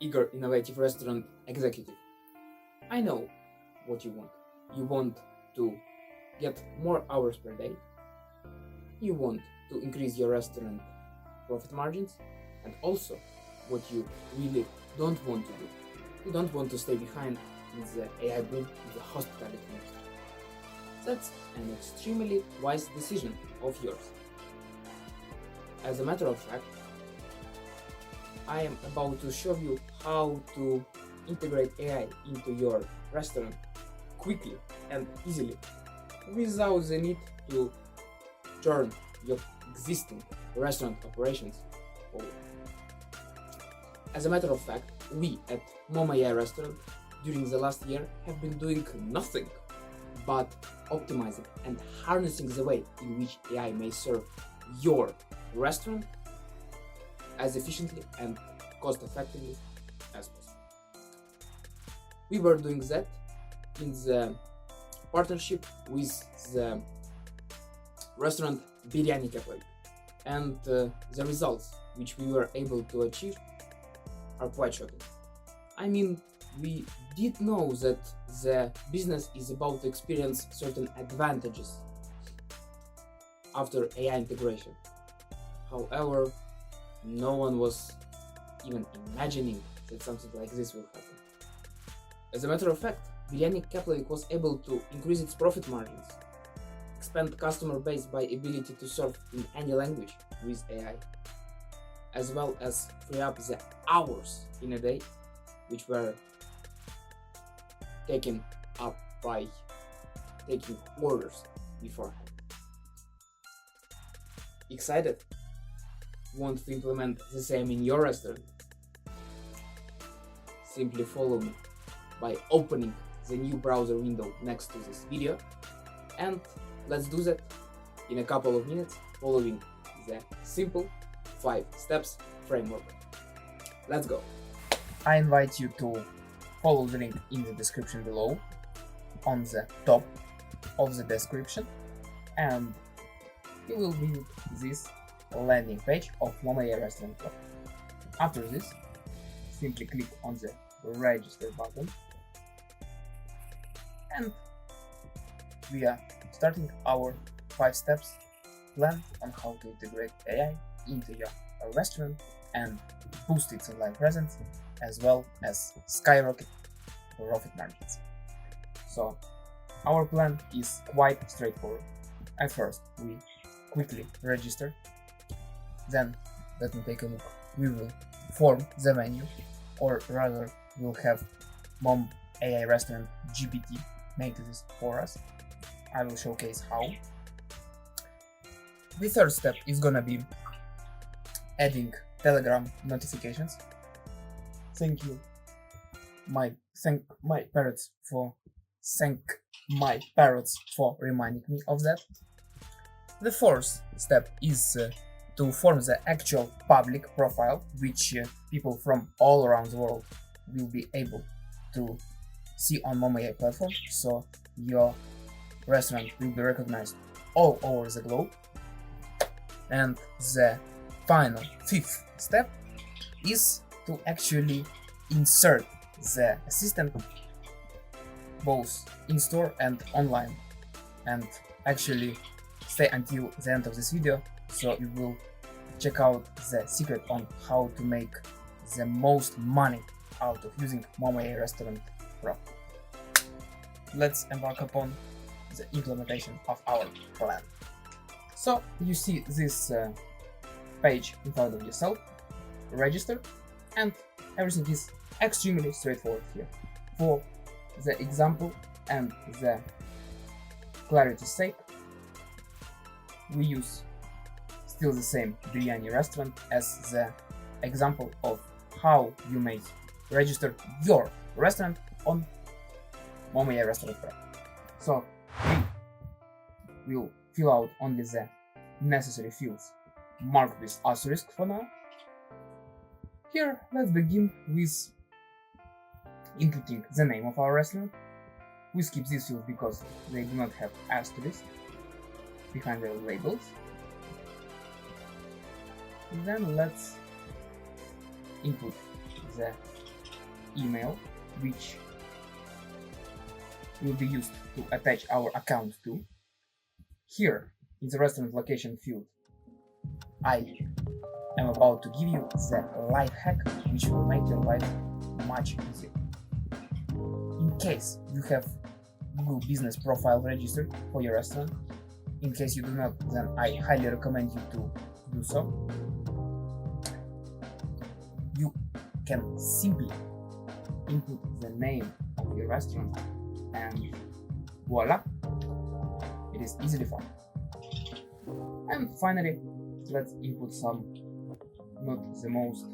eager, innovative restaurant executive. I know what you want. You want to get more hours per day. You want to increase your restaurant profit margins. And also, what you really don't want to do. You don't want to stay behind in the AI boom in the hospitality industry. That's an extremely wise decision of yours. As a matter of fact, I am about to show you how to integrate AI into your restaurant quickly and easily without the need to turn your existing restaurant operations over. As a matter of fact, we at Mom.ai restaurant during the last year have been doing nothing but optimizing and harnessing the way in which AI may serve your restaurant as efficiently and cost effectively as possible. We were doing that in the partnership with the restaurant Biryani Cafe, and the results which we were able to achieve are quite shocking. I mean, we did know that the business is about to experience certain advantages after AI integration. However, no one was even imagining that something like this will happen. As a matter of fact, Biryani Keflavik was able to increase its profit margins, expand customer base by ability to serve in any language with AI, as well as free up the hours in a day which were taken up by taking orders beforehand. Excited? Want to implement the same in your restaurant? Simply follow me by opening the new browser window next to this video, and let's do that in a couple of minutes following the simple 5 steps framework. Let's go. I invite you to follow the link in the description below on the top of the description, and you will view this landing page of Mom.ai restaurant club. After this, simply click on the register button, and we are starting our 5 steps plan on how to integrate AI into your restaurant and boost its online presence, as well as skyrocket profit margins. So our plan is quite straightforward. At first, we quickly register, then let me take a look. We will form the menu, or rather we'll have Mom AI Restaurant GPT make this for us. I will showcase how. The third step is gonna be adding Telegram notifications. Thank my parrots for reminding me of that. The fourth step is to form the actual public profile, which people from all around the world will be able to see on Mom.ai platform, so your restaurant will be recognized all over the globe. And the final 5th step is to actually insert the assistant both in store and online, and actually stay until the end of this video, so you will check out the secret on how to make the most money out of using Mom.ai Restaurant Pro. Let's embark upon the implementation of our plan. So you see this page in front of yourself, register, and everything is extremely straightforward here. For the example and the clarity's sake, we use still the same biryani restaurant as the example of how you may register your restaurant on Mom.ai Restaurant Pro. So we will fill out only the necessary fields marked with asterisk for now. Here, let's begin with inputting the name of our restaurant. We skip these fields because they do not have asterisk behind their labels. Then let's input the email which will be used to attach our account to. Here in the restaurant location field, I am about to give you the life hack which will make your life much easier. In case you have Google Business Profile registered for your restaurant, in case you do not, then I highly recommend you to do so. You can simply input the name of your restaurant and voila, it is easily found. And finally, let's input some not the most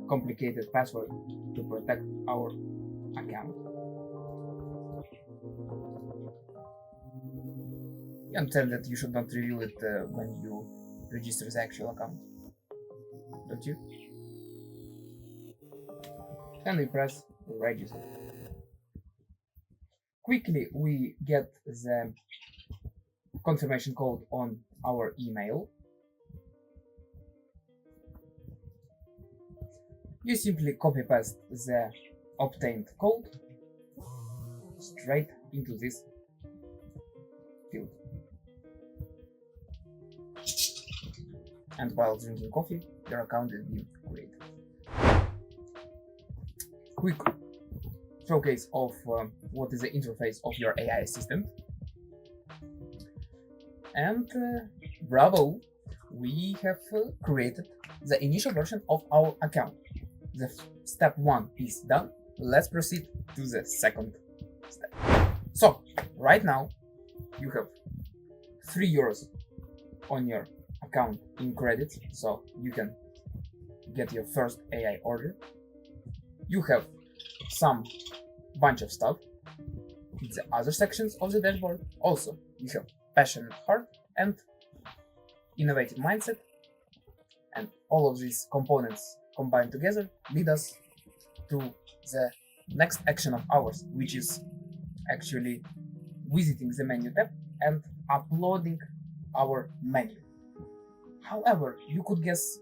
complicated password to protect our account. You understand that you should not reveal it when you register the actual account, don't you? And we press register. Quickly we get the confirmation code on our email. You simply copy paste the obtained code straight into this field. And while drinking coffee, your account is being created. Quick showcase of what is the interface of your AI assistant. And bravo, we have created the initial version of our account. The step 1 is done. Let's proceed to the second step. So right now you have €3 on your account in credits, so you can get your first AI order. You have some bunch of stuff in the other sections of the dashboard. Also, you have passionate heart and innovative mindset, and all of these components combined together lead us to the next action of ours, which is actually visiting the menu tab and uploading our menu. However, you could guess,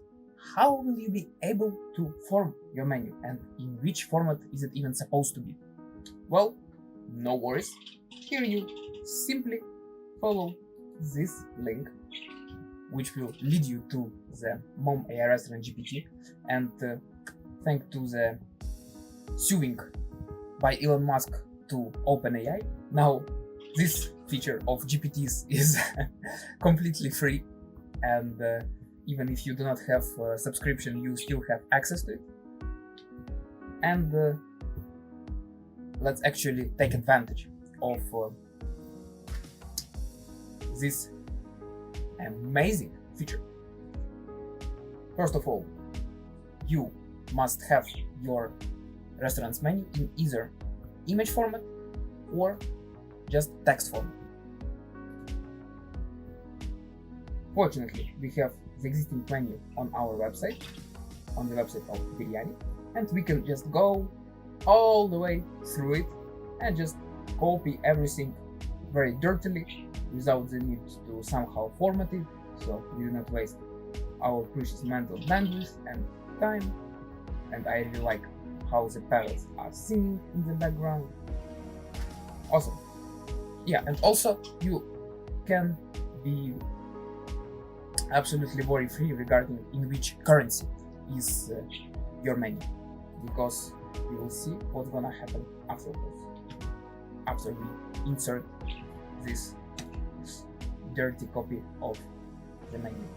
how will you be able to form your menu, and in which format is it even supposed to be? Well, no worries. Here you simply follow this link, which will lead you to the Mom AI Restaurant GPT, and thanks to the suing by Elon Musk to OpenAI, now this feature of GPTs is completely free, and even if you do not have a subscription, you still have access to it. And let's actually take advantage of this amazing feature. First of all, you must have your restaurant's menu in either image format or just text format. Fortunately, we have the existing menu on our website, on the website of Biryani, and we can just go all the way through it and just copy everything very dirtily without the need to somehow format it, so we do not waste our precious mental bandwidth and time. And I really like how the parrots are singing in the background. Awesome. Yeah, and also you can be absolutely worry free regarding in which currency is your menu, because we will see what's gonna happen afterwards, after we insert this dirty copy of the menu.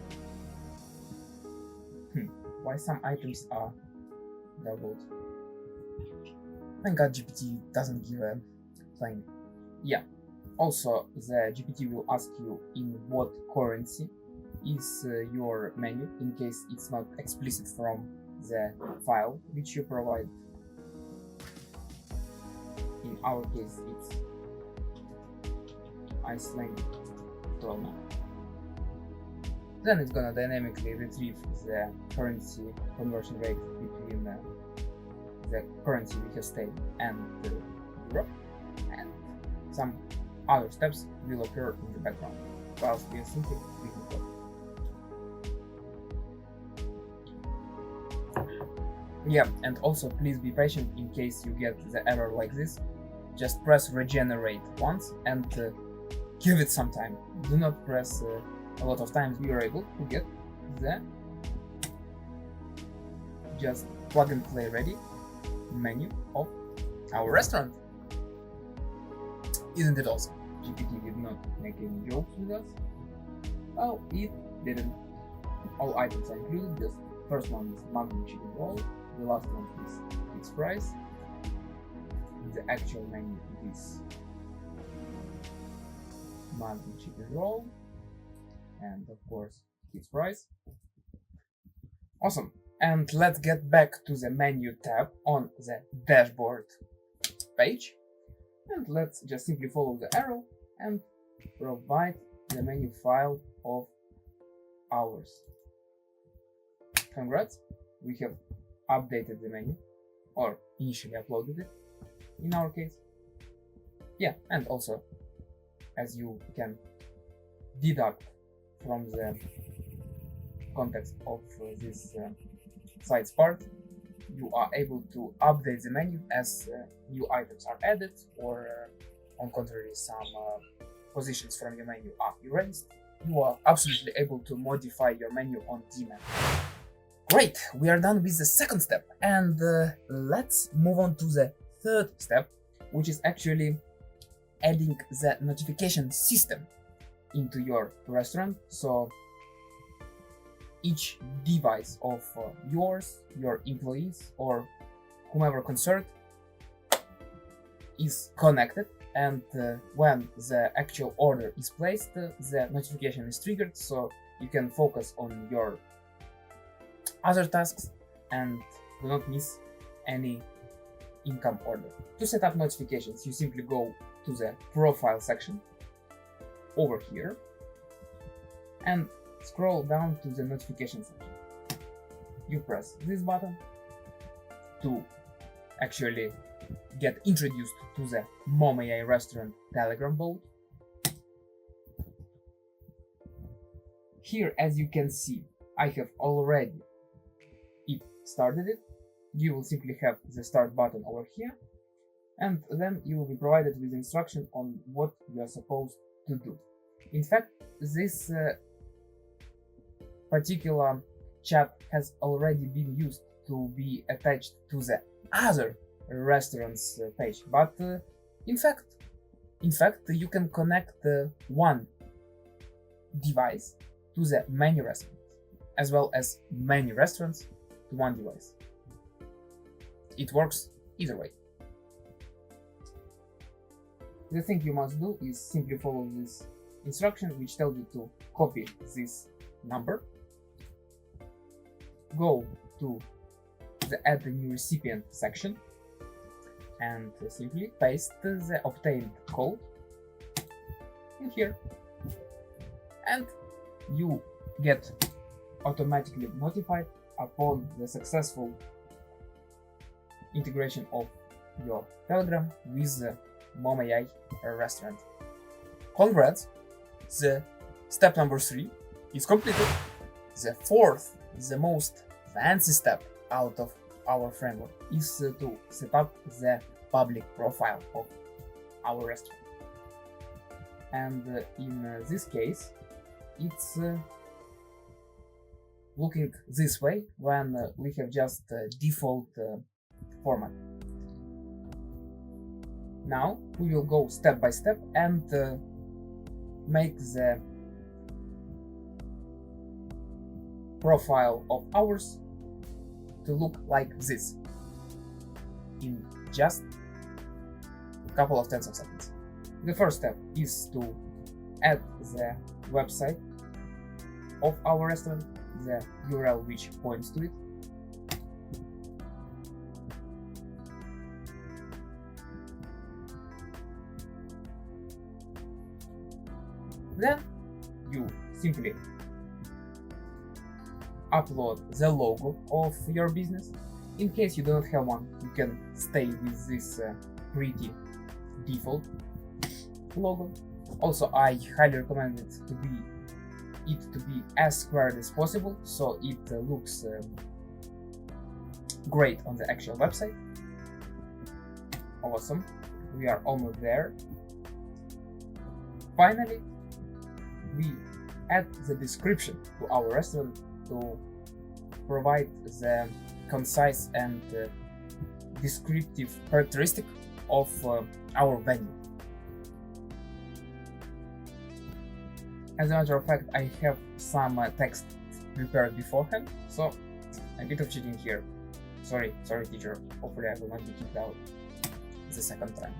Why some items are doubled? Thank God GPT doesn't give a thing. Yeah, also the GPT will ask you in what currency is your menu, in case it's not explicit from the file which you provide. In our case, it's Icelandic krona. Then it's gonna dynamically retrieve the currency conversion rate between the currency we have stayed and Europe, and some other steps will occur in the background whilst we are simply clicking code. Yeah, and also please be patient in case you get the error like this. Just press regenerate once and give it some time. Do not press a lot of times. You are able to get the just plug and play ready menu of our restaurant. Isn't it awesome? GPT did not make any jokes with us. Well, it didn't. All items are included. The first one is Magnum chicken roll. The last one is fixed price. The actual menu is Magnum chicken roll, and of course fixed price. Awesome. And let's get back to the menu tab on the dashboard page. And let's just simply follow the arrow and provide the menu file of ours. Congrats, we have updated the menu, or initially uploaded it in our case. Yeah, and also, as you can deduct from the context of this sites part, you are able to update the menu as new items are added, or on contrary, some positions from your menu are erased. You are absolutely able to modify your menu on demand. Great, we are done with the second step, and let's move on to the third step, which is actually adding the notification system into your restaurant. So each device of yours, your employees, or whomever concerned is connected, and when the actual order is placed, the notification is triggered, so you can focus on your other tasks and do not miss any income order. To set up notifications, you simply go to the profile section over here and scroll down to the notification section. You press this button to actually get introduced to the MomAI restaurant Telegram bot. Here, as you can see, I have already started it. You will simply have the start button over here, and then you will be provided with instruction on what you are supposed to do. In fact, this particular chat has already been used to be attached to the other restaurants page, but in fact you can connect one device to the many restaurants, as well as many restaurants to one device. It works either way. The thing you must do is simply follow this instruction, which tells you to copy this number, go to the add a new recipient section, and simply paste the obtained code in here, and you get automatically notified upon the successful integration of your Telegram with the MomAI restaurant. Congrats! The step number 3 is completed. The fourth, the most fancy step out of our framework is to set up the public profile of our restaurant. And in this case, it's looking this way when we have just default format. Now we will go step by step and make the profile of ours to look like this in just a couple of tens of seconds. The first step is to add the website of our restaurant, the URL which points to it. Then you simply upload the logo of your business. In case you do not have one, you can stay with this pretty default logo. Also, I highly recommend it to be as squared as possible, so it looks great on the actual website. Awesome, we are almost there. Finally, we add the description to our restaurant to provide the concise and descriptive characteristic of our venue. As a matter of fact, I have some text prepared beforehand, so a bit of cheating here. Sorry teacher, hopefully I will not be kicked out the second time.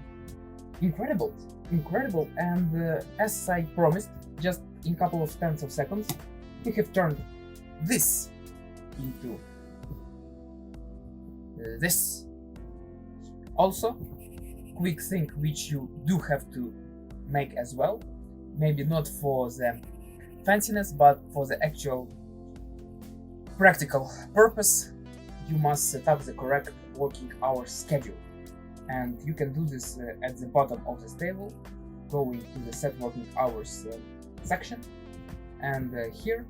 Incredible, and as I promised, just in a couple of tenths of seconds, we have turned this into this. Also, quick thing which you do have to make as well, maybe not for the fanciness, but for the actual practical purpose, you must set up the correct working hour schedule. And you can do this at the bottom of this table, going to the set working hours section, and here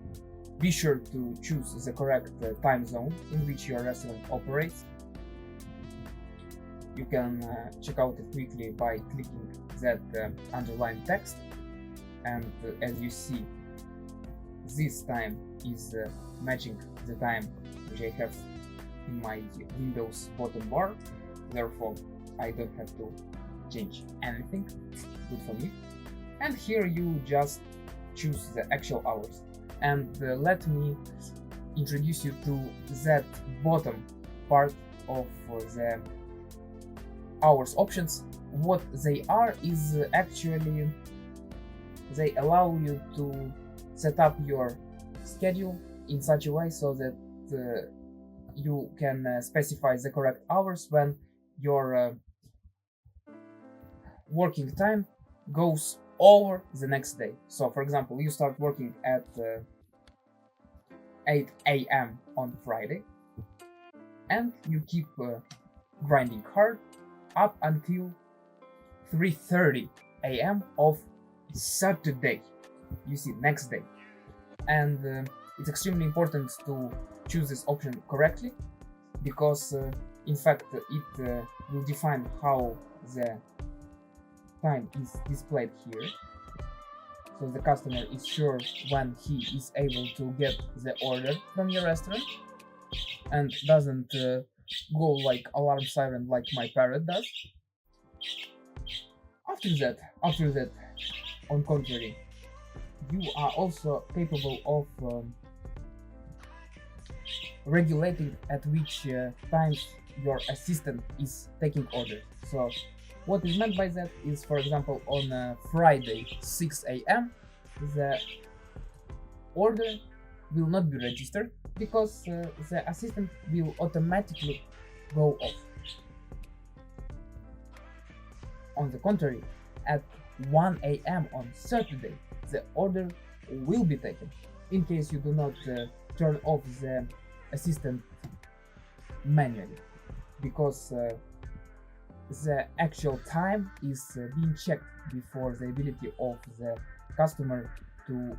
be sure to choose the correct time zone in which your restaurant operates. You can check out it quickly by clicking that underlined text, and as you see, this time is matching the time which I have in my Windows bottom bar, therefore I don't have to change anything. Good for me. And here you just choose the actual hours, and let me introduce you to that bottom part of the hours options. What they are is actually they allow you to set up your schedule in such a way so that you can specify the correct hours when your working time goes over the next day. So for example, you start working at 8 a.m. on Friday, and you keep grinding hard up until 3:30 a.m. of Saturday, you see, next day. And it's extremely important to choose this option correctly, because in fact it will define how the time is displayed here, so the customer is sure when he is able to get the order from your restaurant and doesn't go like alarm siren like my parrot does. After that, on contrary, you are also capable of regulating at which times your assistant is taking orders. So what is meant by that is, for example, on Friday 6 a.m. the order will not be registered because the assistant will automatically go off. On the contrary, at 1 a.m. on Saturday, the order will be taken, in case you do not turn off the assistant manually, because the actual time is being checked before the ability of the customer to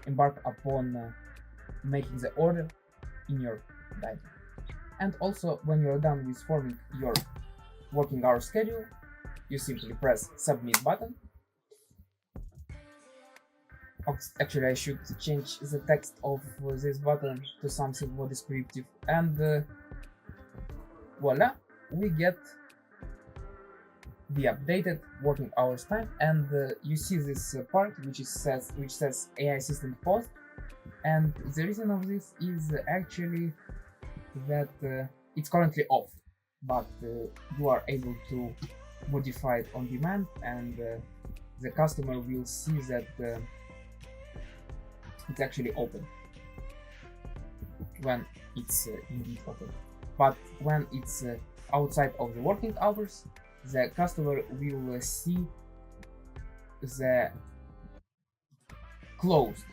embark upon making the order in your dining. And also, when you're done with forming your working hour schedule, you simply press submit button. Actually, I should change the text of this button to something more descriptive, and voila, we get the updated working hours time. And you see this part which says AI assistant post, and the reason of this is actually that it's currently off, but you are able to modify it on demand, and the customer will see that it's actually open when it's indeed open. But when it's outside of the working hours, the customer will see the closed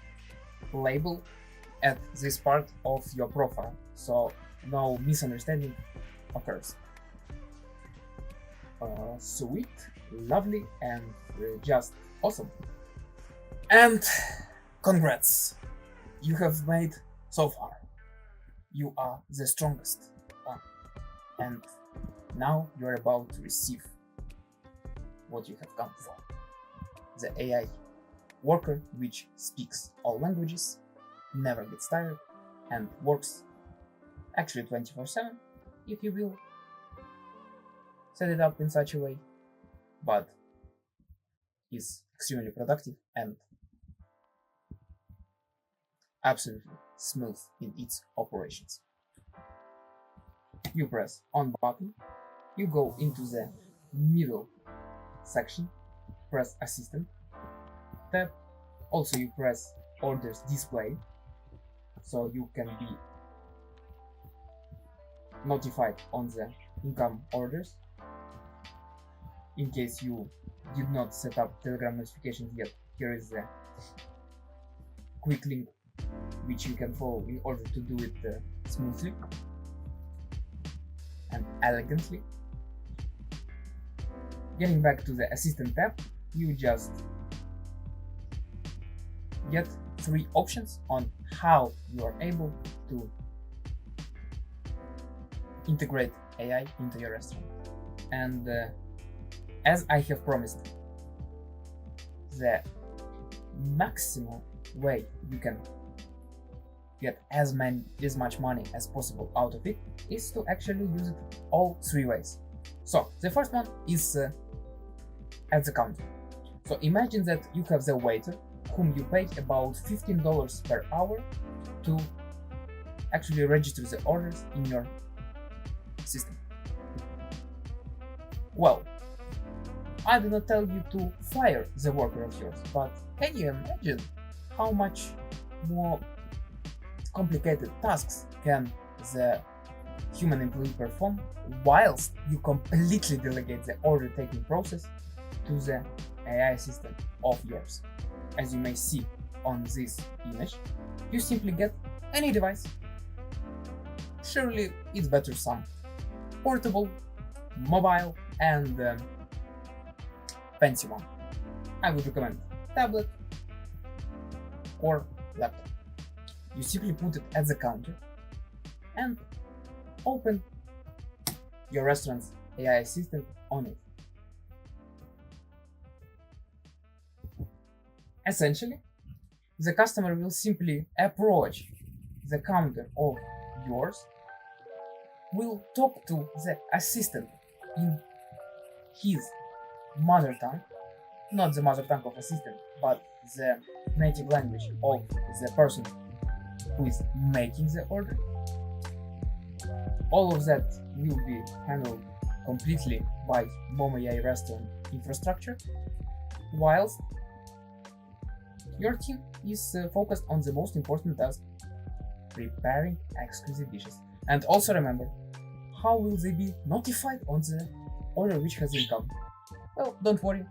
label at this part of your profile, so no misunderstanding occurs. Sweet, lovely, and just awesome. And congrats, you have made so far. You are the strongest one. and now you're about to receive what you have come for. The AI worker which speaks all languages, never gets tired, and works actually 24/7 if you will set it up in such a way, but is extremely productive and absolutely smooth in its operations. You press on button, you go into the middle section, press assistant tab, also you press orders display, so you can be notified on the income orders. In case you did not set up Telegram notifications yet, here is the quick link which you can follow in order to do it smoothly and elegantly. Getting back to the assistant tab, you just get 3 options on how you are able to integrate AI into your restaurant. And as I have promised, the maximum way you can get as much money as possible out of it is to actually use it all 3 ways. So the first one is at the counter. So imagine that you have the waiter whom you pay about $15 per hour to actually register the orders in your system. Well, I do not tell you to fire the worker of yours, but can you imagine how much more complicated tasks can the human employee perform whilst you completely delegate the order taking process to the AI assistant of yours? As you may see on this image, you simply get any device. Surely it's better some portable, mobile, and fancy one. I would recommend tablet or laptop. You simply put it at the counter and open your restaurant's AI assistant on it. Essentially, the customer will simply approach the counter of yours, will talk to the assistant in his mother tongue, not the mother tongue of assistant, but the native language of the person who is making the order. All of that will be handled completely by AI restaurant infrastructure, whilst your team is focused on the most important task, preparing exquisite dishes. And also remember, how will they be notified on the order which has income? Well, don't worry,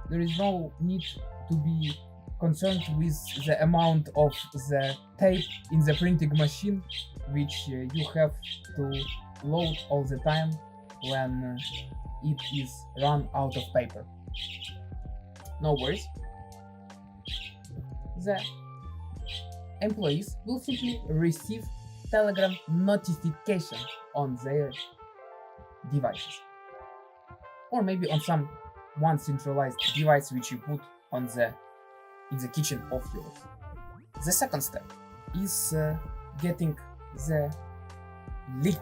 there is no need to be concerned with the amount of the tape in the printing machine which you have to load all the time when it is run out of paper. No worries. The employees will simply receive Telegram notification on their devices, or maybe on some one centralized device which you put on in the kitchen of yours. The second step is getting the link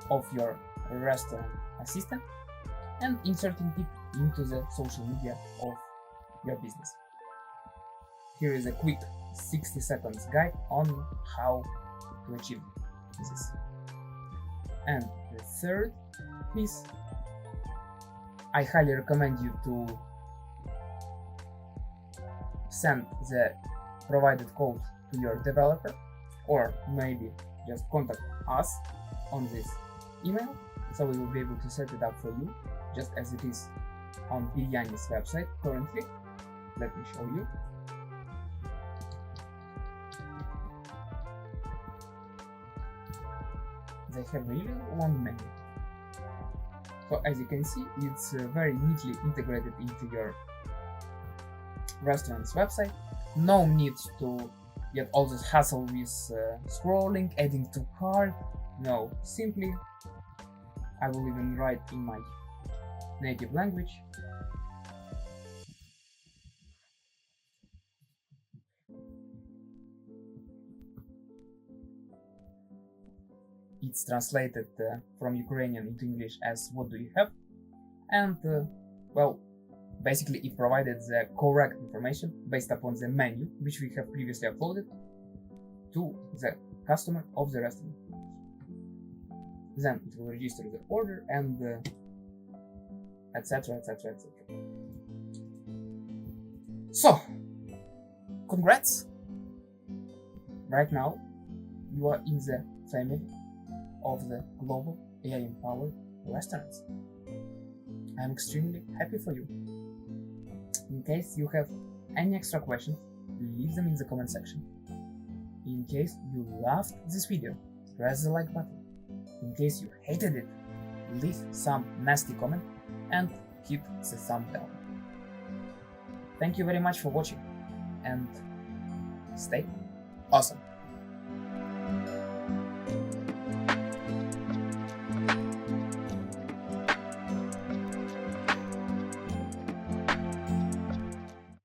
of your restaurant assistant and inserting it into the social media of your business. Here is a quick 60 seconds guide on how to achieve this. And the third piece, I highly recommend you to send the provided code to your developer, or maybe just contact us on this email, so we will be able to set it up for you, just as it is on Biryani's website currently. Let me show you. They have really long menu. So as you can see, it's very neatly integrated into your restaurant's website. No need to get all this hassle with scrolling, adding to cart, No, simply I will even write in my native language. It's translated from Ukrainian into English as "What do you have?" And well, basically it provided the correct information based upon the menu which we have previously uploaded to the customer of the restaurant. Then it will register the order and etc, etc, etc. So, congrats! Right now, you are in the family of the global AI-empowered restaurants. I'm extremely happy for you. In case you have any extra questions, leave them in the comment section. In case you loved this video, press the like button. In case you hated it, leave some nasty comment and hit the thumb down. Thank you very much for watching and stay awesome!